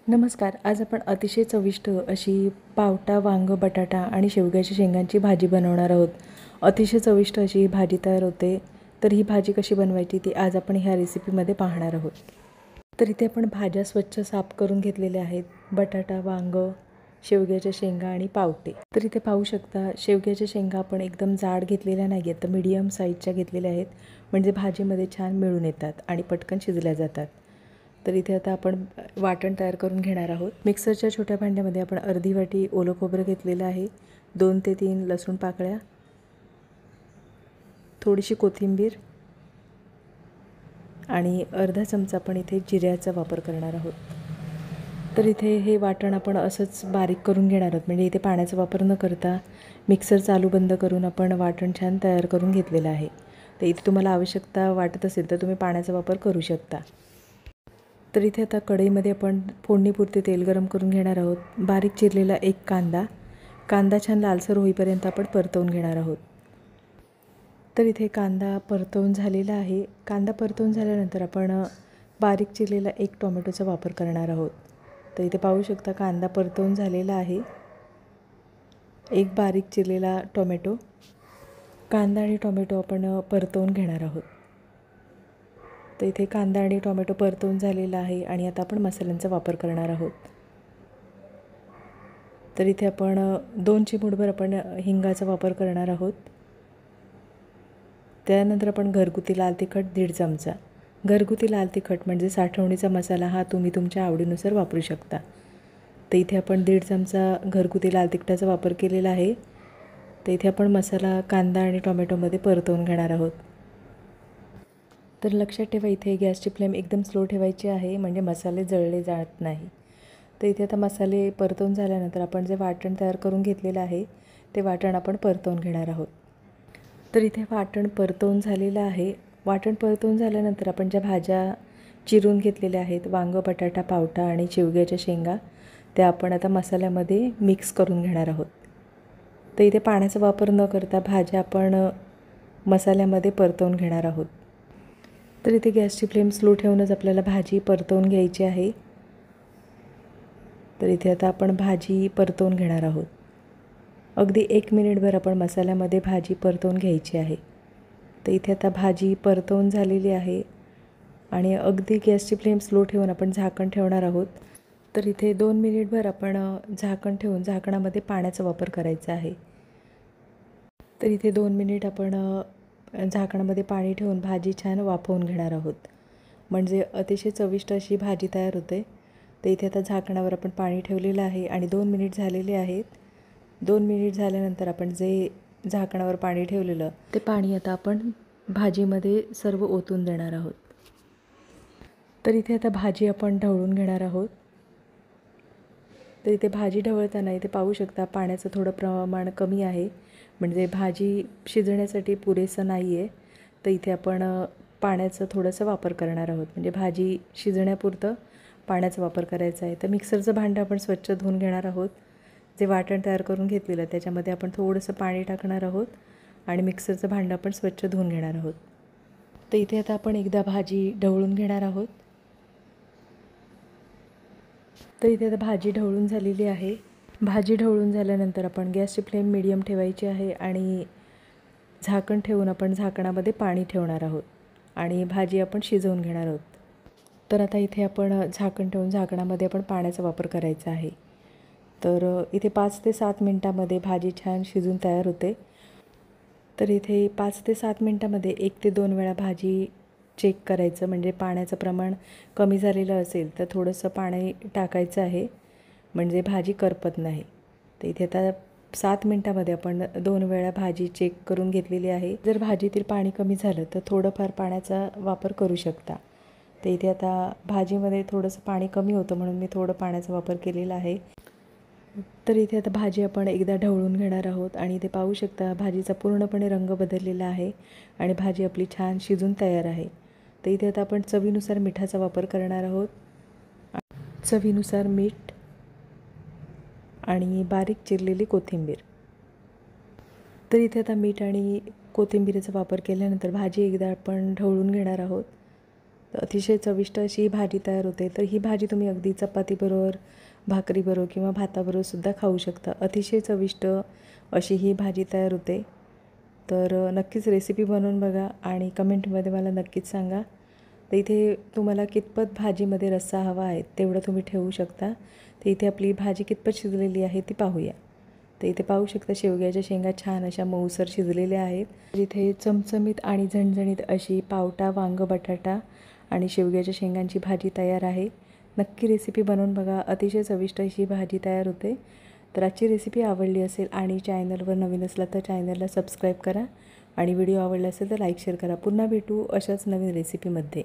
नमस्कार. आज आपण अतिशय चविष्ट अशी पावटा, वांगं, बटाटा आणि शेवग्याच्या शेंगांची भाजी बनवणार आहोत. अतिशय चविष्ट अशी ही भाजी तयार होते. तर ही भाजी कशी बनवायची ती आज आपण ह्या रेसिपीमध्ये पाहणार आहोत. तर इथे आपण भाज्या स्वच्छ साफ करून घेतलेल्या आहेत. बटाटा, वांगं, शेवग्याच्या शेंगा आणि पावटे. तर इथे पाहू शकता शेवग्याच्या शेंगा आपण एकदम जाड घेतलेल्या नाही आहेत, तर मीडियम साईजच्या घेतलेल्या आहेत. म्हणजे भाजीमध्ये छान मिळून येतात आणि पटकन शिजल्या जातात. तर इथे आता आपण वाटण तयार करून घेणार आहोत. मिक्सरच्या छोट्या भांड्यामध्ये आपण अर्धी वाटी ओलं खोबरं घेतलेलं आहे, 2 ते 3 लसूण पाकळ्या, थोडीशी कोथिंबीर आणि अर्धा चमचा आपण इथे जिऱ्याचा वापर करणार आहोत. तर इथे हे वाटण आपण असंच बारीक करून घेणार आहोत. म्हणजे इथे पाण्याचा वापर न करता मिक्सर चालू बंद करून आपण वाटण छान तयार करून घेतलेलं आहे. तर इथे तुम्हाला आवश्यकता वाटत असेल तर तुम्ही पाण्याचा वापर करू शकता. तर इथे आता कढईमध्ये आपण फोडणीपुरते तेल गरम करून घेणार आहोत. बारीक चिरलेला एक कांदा छान लालसर होईपर्यंत आपण परतवून घेणार आहोत. तर इथे कांदा परतवून झालेला आहे. कांदा परतवून झाल्यानंतर आपण बारीक चिरलेला एक टोमॅटोचा वापर करणार आहोत. तर इथे पाहू शकता कांदा परतवून झालेला आहे. एक बारीक चिरलेला टोमॅटो, कांदा आणि टोमॅटो आपण परतवून घेणार आहोत. तर इथे कांदा आणि टोमॅटो परतवून झालेला आहे आणि आता आपण मसाल्यांचा वापर करणार आहोत. तर इथे आपण 2 चिमूटभर आपण हिंगाचा वापर करणार आहोत. त्यानंतर आपण घरगुती लाल तिखट 1.5 चमचा. घरगुती लाल तिखट म्हणजे साठवणीचा मसाला हा तुम्ही तुमच्या आवडीनुसार वापरू शकता. तर इथे आपण 1.5 चमचा घरगुती लाल तिखटाचा वापर केलेला आहे. तर इथे आपण मसाला कांदा आणि टोमॅटोमध्ये परतवून घेणार आहोत. तर लक्षात ठेवा इथे गॅसची फ्लेम एकदम स्लो ठेवायची आहे, म्हणजे मसाले जळले जात नाही. तर इथे आता मसाले परतवून झाल्यानंतर आपण जे वाटण तयार करून घेतलेलं आहे ते वाटण आपण परतवून घेणार आहोत. तर इथे वाटण परतवून झालेलं आहे. वाटण परतवून झाल्यानंतर आपण ज्या भाज्या चिरून घेतलेल्या आहेत, वांगं, बटाटा, पावटा आणि शेवग्याच्या शेंगा, त्या आपण आता मसाल्यामध्ये मिक्स करून घेणार आहोत. तर इथे पाण्याचा वापर न करता भाज्या आपण मसाल्यामध्ये परतवून घेणार आहोत. तर इथे गॅसची फ्लेम स्लो ठेवूनच आपल्याला भाजी परतवून घ्यायची आहे. तर इथे आता आपण भाजी परतवून घेणार आहोत. अगदी 1 मिनिटभर आपण मसाल्यामध्ये भाजी परतवून घ्यायची आहे. तर इथे आता भाजी परतवून झालेली आहे आणि अगदी गॅसची फ्लेम स्लो ठेवून आपण झाकण ठेवणार आहोत. तर इथे 2 मिनिटभर आपण झाकण ठेवून झाकणामध्ये पाण्याचा वापर करायचा आहे. तर इथे 2 मिनिट आपण झाकणामध्ये पाणी ठेवून भाजी छान वाफवून घेणार आहोत, म्हणजे अतिशय चविष्ट अशी भाजी तयार होते. तर इथे आता झाकणावर आपण पाणी ठेवलेलं आहे आणि 2 मिनिट झालेले आहेत. 2 मिनिट झाल्यानंतर आपण जे झाकणावर पाणी ठेवलेलं ते पाणी आता आपण भाजीमध्ये सर्व ओतून देणार आहोत. तर इथे आता भाजी आपण ढवळून घेणार आहोत. तर इथे भाजी ढवळताना इथे पाहू शकता पाण्याचं थोडं प्रमाण कमी आहे, म्हणजे भाजी शिजण्यासाठी पुरेसं नाही आहे. तर इथे आपण पाण्याचं थोडंसं वापर करणार आहोत, म्हणजे भाजी शिजण्यापुरतं पाण्याचा वापर करायचा आहे. तर मिक्सरचं भांडं आपण स्वच्छ धुवून घेणार आहोत. जे वाटण तयार करून घेतलेलं त्याच्यामध्ये आपण थोडंसं पाणी टाकणार आहोत आणि मिक्सरचं भांडं आपण स्वच्छ धुवून घेणार आहोत. तर इथे आता आपण एकदा भाजी ढवळून घेणार आहोत. तर इथे आता भाजी ढवळून झालेली आहे. भाजी ढवळून झाल्यानंतर आपण गॅसची फ्लेम मीडियम ठेवायची आहे आणि झाकण ठेवून आपण झाकणामध्ये पाणी ठेवणार आहोत आणि भाजी आपण शिजवून घेणार आहोत. तर आता इथे आपण झाकण ठेवून झाकणामध्ये आपण पाण्याचा वापर करायचा आहे. तर इथे 5 ते 7 मिनटामध्ये भाजी छान शिजून तयार होते. तर इथे 5 ते 7 मिनटामध्ये 1 ते 2 वेळा भाजी चेक करायचं, म्हणजे पाण्याचं प्रमाण कमी झालेलं असेल तर थोडंसं पाणी टाकायचं आहे, म्हणजे भाजी करपत नाही. तर इथे आता 7 मिनटामध्ये आपण 2 वेळा भाजी चेक करून घेतलेली आहे. जर भाजीतील पाणी कमी झालं तर थोडंफार पाण्याचा वापर करू शकता. तर इथे आता भाजीमध्ये थोडंसं पाणी कमी होतं म्हणून मी थोडं पाण्याचा वापर केलेला आहे. तर इथे आता भाजी आपण एकदा ढवळून घेणार आहोत आणि इथे पाहू शकता भाजीचा पूर्णपणे रंग बदललेला आहे आणि भाजी आपली छान शिजून तयार आहे. तर इथे आता आपण चवीनुसार मिठाचा वापर करणार आहोत. चवीनुसार मीठ आणि बारीक चिरलेली कोथिंबीर. तर इथे आता मीठ आणि कोथिंबीरीचा वापर केल्यानंतर भाजी एकदा आपण ढवळून घेणार आहोत. तर अतिशय चविष्ट अशी ही भाजी तयार होते. तर ही भाजी तुम्ही अगदी चपातीबरोबर, भाकरीबरोबर किंवा भाताबरोबरसुद्धा खाऊ शकता. अतिशय चविष्ट अशी ही भाजी तयार होते. तर नक्कीच रेसिपी बनवून बघा आणि कमेंटमध्ये मला नक्कीच सांगा. तर इथे तुम्हाला कितपत भाजीमध्ये रस्सा हवा आहे तेवढं तुम्ही ठेवू शकता. तर इथे आपली भाजी कितपत शिजलेली आहे ती पाहूया. तर इथे पाहू शकता शेवग्याच्या शेंगा छान अशा मऊसर शिजलेल्या आहेत. इथे चमचमीत आणि झणझणीत अशी पावटा, वांग, बटाटा आणि शेवग्याच्या शेंगांची भाजी तयार आहे. नक्की रेसिपी बनवून बघा. अतिशय चविष्ट अशी भाजी तयार होते. तर आजची रेसिपी आवडली असेल आणि चॅनलवर नवीन असला तर चॅनलला सबस्क्राईब करा आणि व्हिडिओ आवडला असेल तर लाईक शेअर करा. पुन्हा भेटू अशाच नवीन रेसिपीमध्ये.